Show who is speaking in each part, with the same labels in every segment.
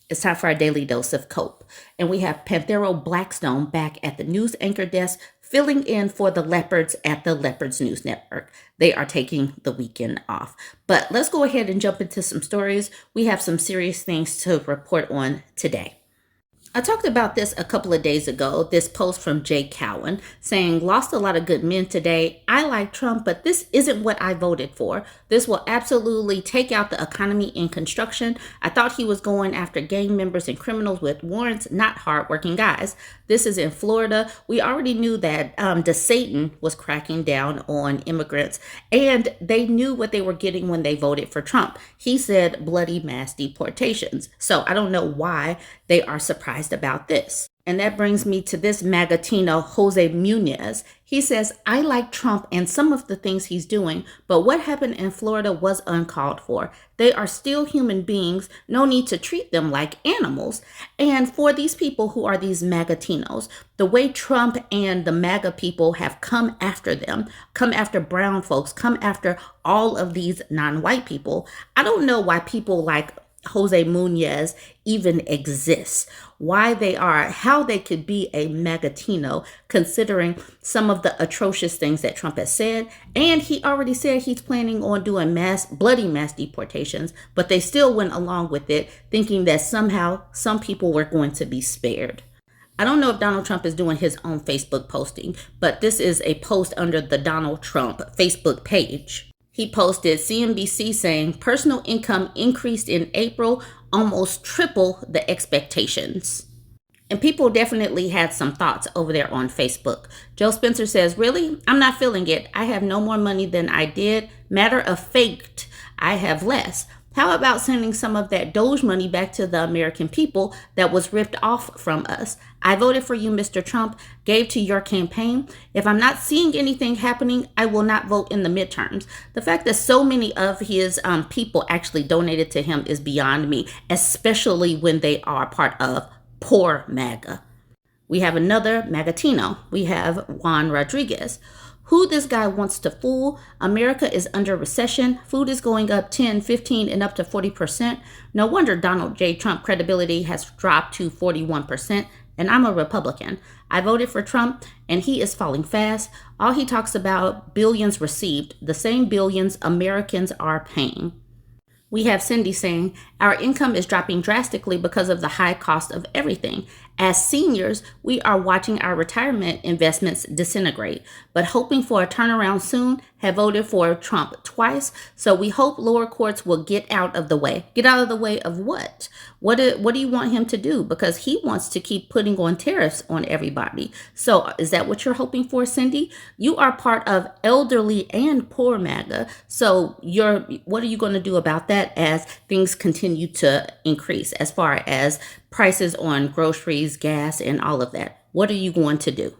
Speaker 1: It's time for our daily dose of cope. And we have Panthero Blackstone back at the news anchor desk, filling in for the Leopards at the Leopards News Network. They are taking the weekend off. But let's go ahead and jump into some stories. We have some serious things to report on today. I talked about this a couple of days ago, this post from Jay Cowan saying, lost a lot of good men today. I like Trump, but this isn't what I voted for. This will absolutely take out the economy in construction. I thought he was going after gang members and criminals with warrants, not hardworking guys. This is in Florida. We already knew that DeSatan was cracking down on immigrants, and they knew what they were getting when they voted for Trump. He said bloody mass deportations. So I don't know why they are surprised about this. And that brings me to this MAGA-tino, Jose Munoz. He says, I like Trump and some of the things he's doing, but what happened in Florida was uncalled for. They are still human beings. No need to treat them like animals. And for these people who are these MAGA-tinos, the way Trump and the MAGA people have come after them, come after brown folks, come after all of these non-white people, I don't know why people like Jose Munoz even exists, why they are, how they could be a MAGA-tino, considering some of the atrocious things that Trump has said. And he already said he's planning on doing bloody mass deportations, but they still went along with it, thinking that somehow some people were going to be spared. I don't know if Donald Trump is doing his own Facebook posting, but this is a post under the Donald Trump Facebook page. He posted CNBC saying personal income increased in April, almost triple the expectations. And people definitely had some thoughts over there on Facebook. Joe Spencer says, really? I'm not feeling it. I have no more money than I did. Matter of fact, I have less. How about sending some of that Doge money back to the American people that was ripped off from us? I voted for you, Mr. Trump, gave to your campaign. If I'm not seeing anything happening, I will not vote in the midterms. The fact that so many of his people actually donated to him is beyond me, especially when they are part of poor MAGA. We have another MAGA-tino. We have Juan Rodriguez. Who this guy wants to fool. America is under recession. Food is going up 10, 15, and up to 40%. No wonder Donald J. Trump credibility has dropped to 41%. And I'm a Republican. I voted for Trump, and he is falling fast. All he talks about, billions received, the same billions Americans are paying. We have Cindy saying, our income is dropping drastically because of the high cost of everything. As seniors, we are watching our retirement investments disintegrate, but hoping for a turnaround soon, have voted for Trump twice. So we hope lower courts will get out of the way. Get out of the way of what? What do you want him to do? Because he wants to keep putting on tariffs on everybody. So is that what you're hoping for, Cindy? You are part of elderly and poor MAGA. So what are you going to do about that as things continue to increase as far as prices on groceries, gas, and all of that? What are you going to do?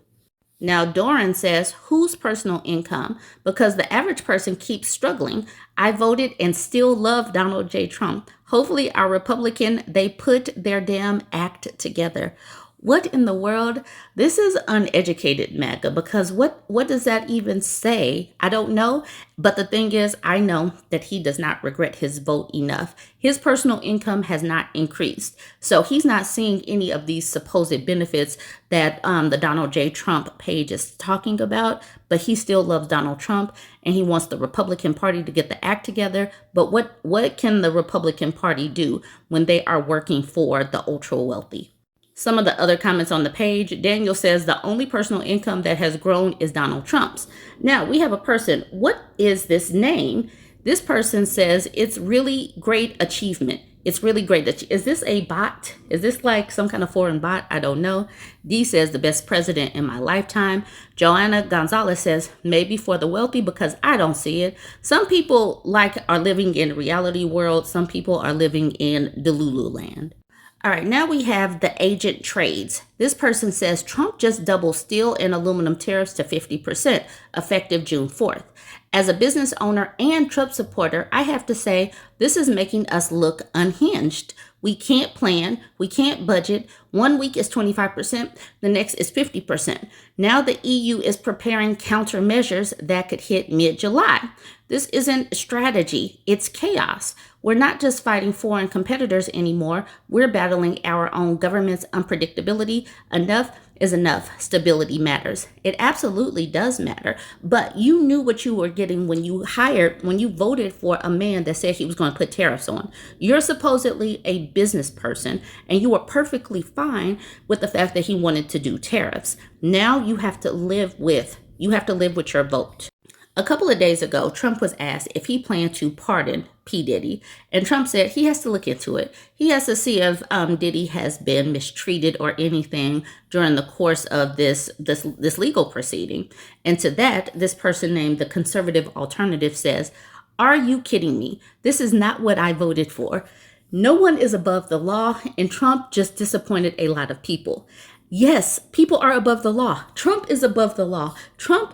Speaker 1: Now, Doran says, whose personal income? Because the average person keeps struggling. I voted and still love Donald J. Trump. Hopefully our Republican, they put their damn act together. What in the world? This is uneducated MAGA, because what does that even say? I don't know. But the thing is, I know that he does not regret his vote enough. His personal income has not increased. So he's not seeing any of these supposed benefits that the Donald J. Trump page is talking about. But he still loves Donald Trump, and he wants the Republican Party to get the act together. But what can the Republican Party do when they are working for the ultra wealthy? Some of the other comments on the page, Daniel says the only personal income that has grown is Donald Trump's. Now we have a person. What is this name? This person says it's really great achievement. It's really great. Is this a bot? Is this like some kind of foreign bot? I don't know. D says the best president in my lifetime. Joanna Gonzalez says maybe for the wealthy, because I don't see it. Some people are living in reality world. Some people are living in Delulu land. All right, now we have the agent trades. This person says Trump just doubled steel and aluminum tariffs to 50%, effective June 4th. As a business owner and Trump supporter, I have to say this is making us look unhinged. We can't plan. We can't budget. 1 week is 25%. The next is 50%. Now the EU is preparing countermeasures that could hit mid-July. This isn't strategy. It's chaos. We're not just fighting foreign competitors anymore. We're battling our own government's unpredictability. Enough is enough. Stability matters. It absolutely does matter. But you knew what you were getting when you voted for a man that said he was going to put tariffs on. You're supposedly a business person, and you were perfectly fine with the fact that he wanted to do tariffs. Now you have to live with your vote. A couple of days ago, Trump was asked if he planned to pardon P. Diddy, and Trump said he has to look into it. He has to see if Diddy has been mistreated or anything during the course of this legal proceeding. And to that, this person named the Conservative Alternative says, "Are you kidding me? This is not what I voted for. No one is above the law, and Trump just disappointed a lot of people." Yes, people are above the law. Trump is above the law. Trump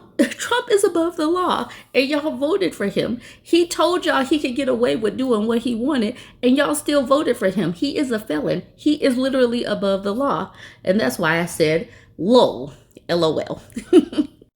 Speaker 1: is above the law, and y'all voted for him. He told y'all he could get away with doing what he wanted, and y'all still voted for him. He is a felon. He is literally above the law. And that's why I said, lol, LOL.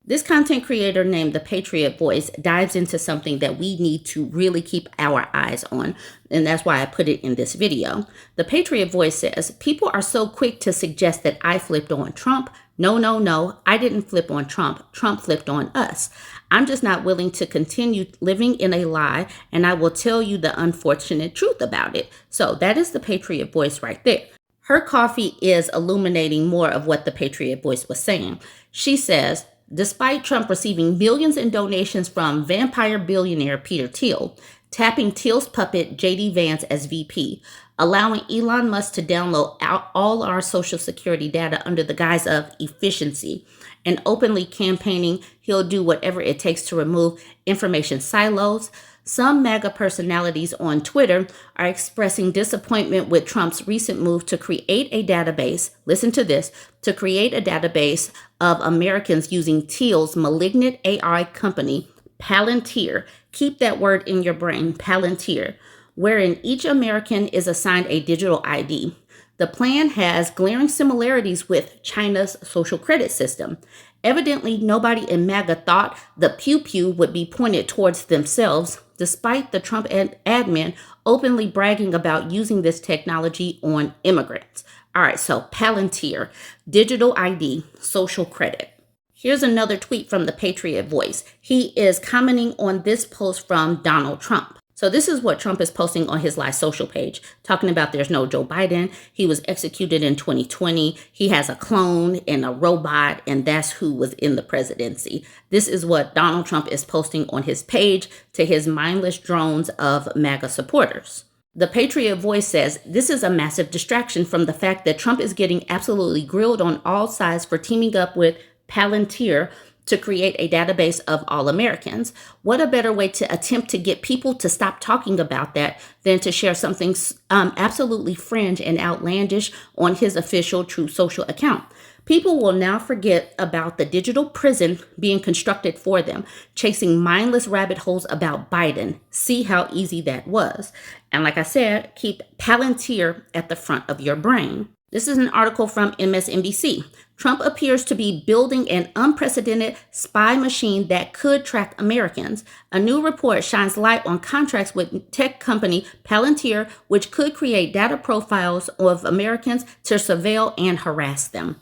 Speaker 1: This content creator named The Patriot Voice dives into something that we need to really keep our eyes on, and that's why I put it in this video. The Patriot Voice says, people are so quick to suggest that I flipped on Trump. No, I didn't flip on Trump. Trump flipped on us. I'm just not willing to continue living in a lie, and I will tell you the unfortunate truth about it. So that is The Patriot Voice right there. Her coffee is illuminating more of what The Patriot Voice was saying. She says, despite Trump receiving millions in donations from vampire billionaire Peter Thiel, tapping Thiel's puppet J.D. Vance as VP, allowing Elon Musk to download all our social security data under the guise of efficiency, and openly campaigning he'll do whatever it takes to remove information silos, some MAGA personalities on Twitter are expressing disappointment with Trump's recent move to create a database, listen to this, to create a database of Americans using Thiel's malignant AI company, Palantir. Keep that word in your brain, Palantir, wherein each American is assigned a digital ID. The plan has glaring similarities with China's social credit system. Evidently, nobody in MAGA thought the pew-pew would be pointed towards themselves, despite the Trump admin openly bragging about using this technology on immigrants. All right, so Palantir, digital ID, social credit. Here's another tweet from the Patriot Voice. He is commenting on this post from Donald Trump. So this is what Trump is posting on his live social page, talking about there's no Joe Biden. He was executed in 2020. He has a clone and a robot, and that's who was in the presidency. This is what Donald Trump is posting on his page to his mindless drones of MAGA supporters. The Patriot Voice says this is a massive distraction from the fact that Trump is getting absolutely grilled on all sides for teaming up with Palantir to create a database of all Americans. What a better way to attempt to get people to stop talking about that than to share something absolutely fringe and outlandish on his official Truth Social account. People will now forget about the digital prison being constructed for them, chasing mindless rabbit holes about Biden. See how easy that was. And like I said, keep Palantir at the front of your brain. This is an article from MSNBC. Trump appears to be building an unprecedented spy machine that could track Americans. A new report shines light on contracts with tech company Palantir, which could create data profiles of Americans to surveil and harass them.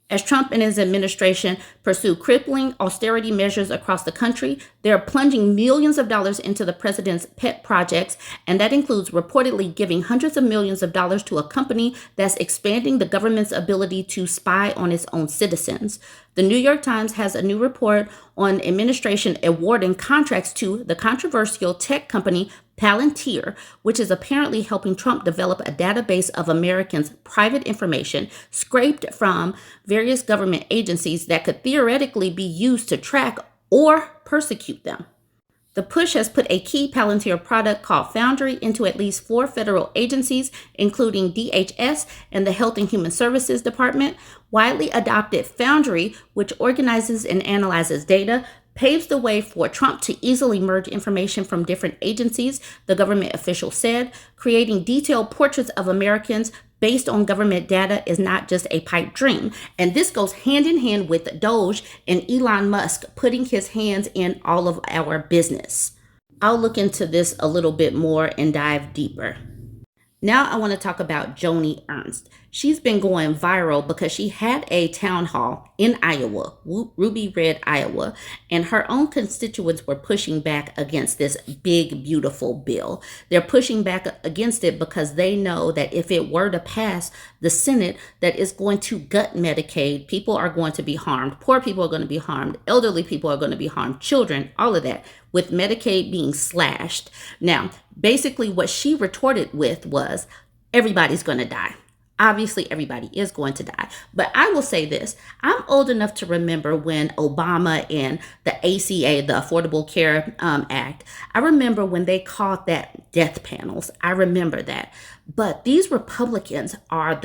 Speaker 1: As Trump and his administration pursue crippling austerity measures across the country, they're plunging millions of dollars into the president's pet projects, and that includes reportedly giving hundreds of millions of dollars to a company that's expanding the government's ability to spy on its own citizens. The New York Times has a new report on administration awarding contracts to the controversial tech company Palantir, which is apparently helping Trump develop a database of Americans' private information scraped from various government agencies that could theoretically be used to track or persecute them. The push has put a key Palantir product called Foundry into at least 4 federal agencies, including DHS and the Health and Human Services Department. Widely adopted Foundry, which organizes and analyzes data, paves the way for Trump to easily merge information from different agencies, the government official said. Creating detailed portraits of Americans based on government data is not just a pipe dream. And this goes hand in hand with Doge and Elon Musk putting his hands in all of our business. I'll look into this a little bit more and dive deeper. Now I want to talk about Joni Ernst. She's been going viral because she had a town hall in Iowa, Ruby Red, Iowa, and her own constituents were pushing back against this big, beautiful bill. They're pushing back against it because they know that if it were to pass the Senate, that is going to gut Medicaid. People are going to be harmed. Poor people are going to be harmed. Elderly people are going to be harmed. Children, all of that, with Medicaid being slashed. Now, basically what she retorted with was, everybody's going to die. Obviously, everybody is going to die. But I will say this. I'm old enough to remember when Obama and the ACA, the Affordable Care Act, I remember when they called that death panels. I remember that. But these Republicans are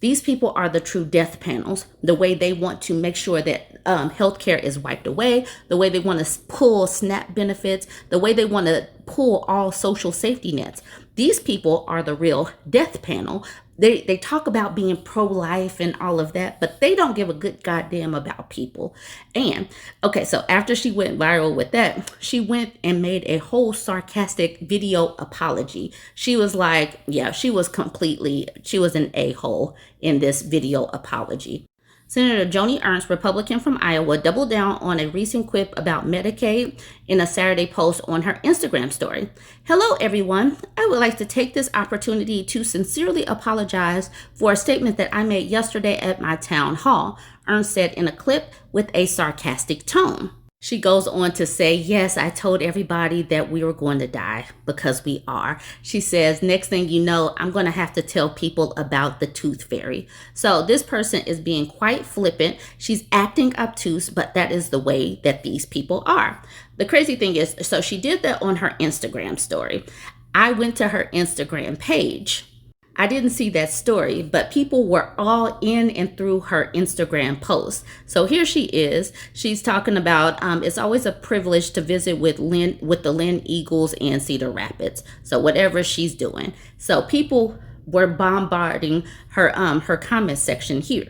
Speaker 1: these people are the true death panels, the way they want to make sure that healthcare is wiped away, the way they want to pull SNAP benefits, the way they want to pull all social safety nets. These people are the real death panel. They talk about being pro-life and all of that, but they don't give a good goddamn about people. And, okay, so after she went viral with that, she went and made a whole sarcastic video apology. She was like, yeah, she was an a-hole in this video apology. Senator Joni Ernst, Republican from Iowa, doubled down on a recent quip about Medicaid in a Saturday post on her Instagram story. Hello, everyone. I would like to take this opportunity to sincerely apologize for a statement that I made yesterday at my town hall, Ernst said in a clip with a sarcastic tone. She goes on to say, yes, I told everybody that we were going to die because we are. She says, next thing you know, I'm going to have to tell people about the tooth fairy. So this person is being quite flippant. She's acting obtuse, but that is the way that these people are. The crazy thing is, so she did that on her Instagram story. I went to her Instagram page. I didn't see that story, but people were all in and through her Instagram post. So here she is. She's talking about it's always a privilege to visit with the Lynn Eagles and Cedar Rapids. So whatever she's doing. So people were bombarding her comment section here.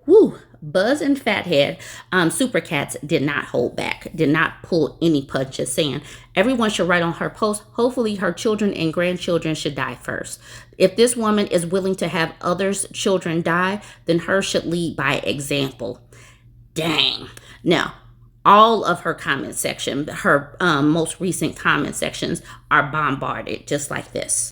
Speaker 1: Woo! Buzz and Fathead Supercats did not hold back, did not pull any punches, saying everyone should write on her post. Hopefully her children and grandchildren should die first. If this woman is willing to have others' children die, then her should lead by example. Dang. Now, all of her comment section, her most recent comment sections are bombarded just like this.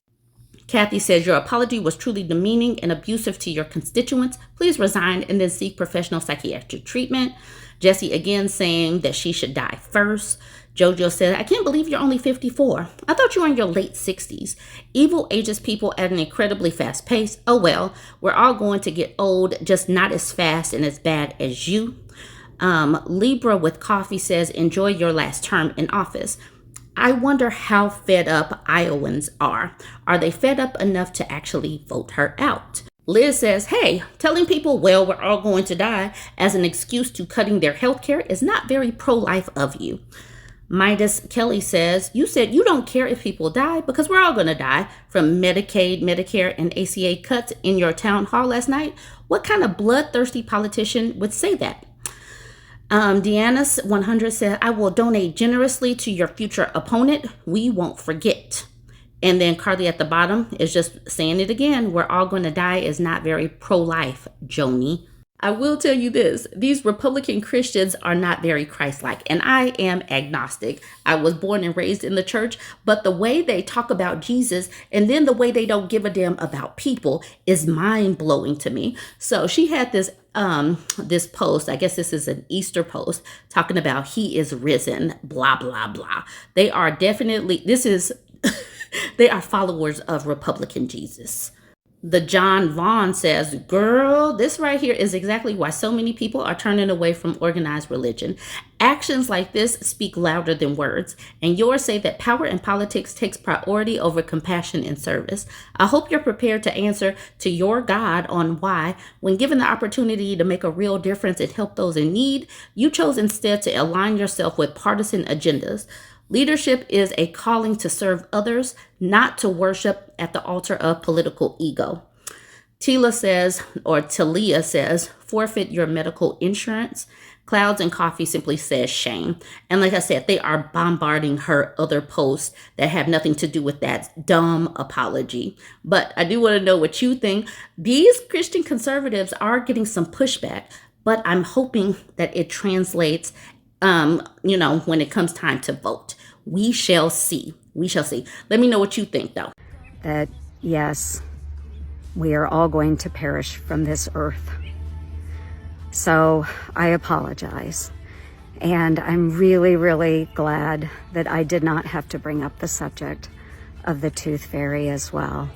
Speaker 1: Kathy says, your apology was truly demeaning and abusive to your constituents. Please resign and then seek professional psychiatric treatment. Jesse again saying that she should die first. Jojo said, I can't believe you're only 54. I thought you were in your late 60s. Evil ages people at an incredibly fast pace. Oh well, we're all going to get old, just not as fast and as bad as you. Libra with coffee says, enjoy your last term in office. I wonder how fed up Iowans are. Are they fed up enough to actually vote her out? Liz says, hey, telling people, well, we're all going to die as an excuse to cutting their health care is not very pro-life of you. Midas Kelly says, you said you don't care if people die because we're all going to die from Medicaid, Medicare, and ACA cuts in your town hall last night. What kind of bloodthirsty politician would say that? Deanna's 100 said, I will donate generously to your future opponent. We won't forget. And then Carly at the bottom is just saying it again. We're all going to die is not very pro-life, Joni. I will tell you this. These Republican Christians are not very Christ-like. And I am agnostic. I was born and raised in the church. But the way they talk about Jesus and then the way they don't give a damn about people is mind-blowing to me. So she had this post, I guess this is an Easter post, talking about he is risen, blah, blah, blah. They are definitely, they are followers of Republican Jesus. The John Vaughn says, girl, this right here is exactly why so many people are turning away from organized religion. Actions like this speak louder than words, and yours say that power in politics takes priority over compassion and service. I hope you're prepared to answer to your God on why, when given the opportunity to make a real difference and help those in need, you chose instead to align yourself with partisan agendas. Leadership is a calling to serve others, not to worship at the altar of political ego. Talia says, forfeit your medical insurance. Clouds and Coffee simply says shame. And like I said, they are bombarding her other posts that have nothing to do with that dumb apology. But I do want to know what you think. These Christian conservatives are getting some pushback, but I'm hoping that it translates when it comes time to vote. We shall see. We shall see. Let me know what you think, though.
Speaker 2: That, yes, we are all going to perish from this earth. So I apologize. And I'm really, really glad that I did not have to bring up the subject of the tooth fairy as well.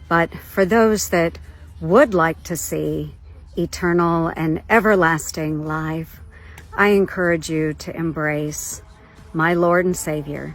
Speaker 2: But for those that would like to see eternal and everlasting life, I encourage you to embrace my Lord and Savior,